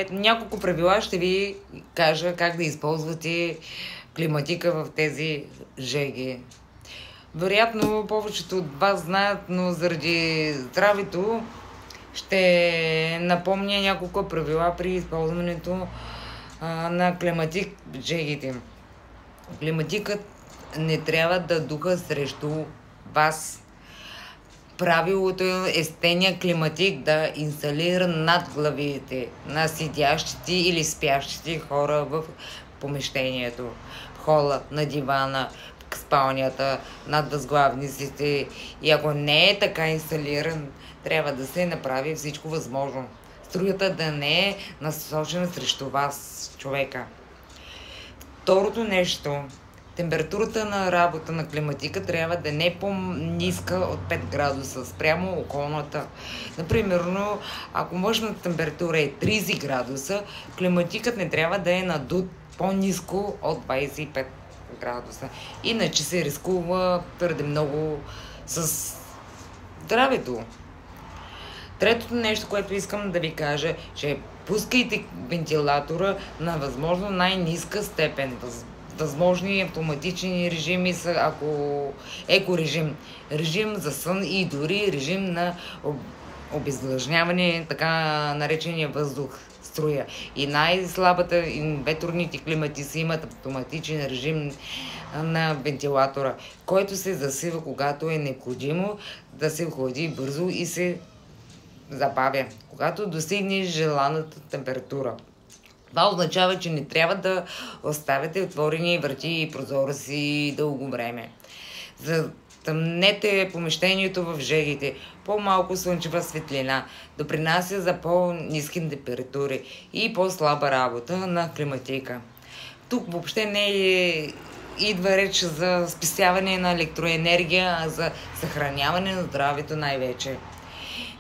Ето, няколко правила ще ви кажа как да използвате климатика в тези жеги. Вероятно, повечето от вас знаят, но заради здравето ще напомня няколко правила при използването на климатик в жегите. Климатикът не трябва да духа срещу вас. Правилото е стения климатик да инсталира над главите на седящите или спящите хора в помещението, в хола, на дивана, в спалнята, над възглавниците. И ако не е така инсталиран, трябва да се направи всичко възможно. Струята да не е насочена срещу вас, човека. Второто нещо, температурата на работа на климатика трябва да не е по-ниска от 5 градуса спрямо околната. Например, ако външната температура е 30 градуса, климатикът не трябва да е надут по-ниско от 25 градуса. Иначе се рискува твърде много с здравето. Третото нещо, което искам да ви кажа, че пускайте вентилатора на възможно най-ниска степен. Възможни автоматични режими са, ако екорежим, режим за сън и дори режим на обезлъжняване, така наречения въздух струя. И най-слабата инверторните климатици имат автоматичен режим на вентилатора, който се засива, когато е необходимо да се охлади бързо и се забавя, когато достигне желаната температура. Това означава, че не трябва да оставяте отворени врати и прозорци дълго време. Затъмнете помещението в жегите. По-малко слънчева светлина допринася за по-ниски температури и по-слаба работа на климатика. Тук въобще не идва реч за спестяване на електроенергия, а за съхраняване на здравето най-вече.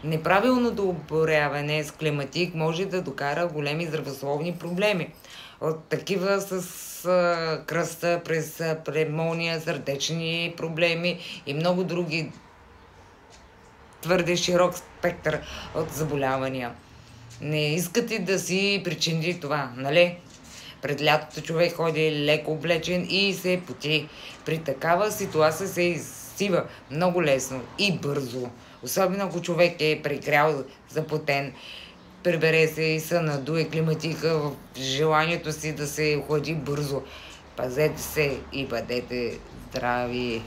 Неправилното оборяване с климатик може да докара големи здравословни проблеми. От такива с кръста, през пневмония, сърдечни проблеми и много други твърде широк спектър от заболявания. Не искате да си причините това, нали? Пред лятото човек ходи леко облечен и се поти. При такава ситуация се изсива много лесно и бързо. Особено ако човек е прегрял, запотен, прибере се и се надуе климатика в желанието си да се охлади бързо. Пазете се и бъдете здрави!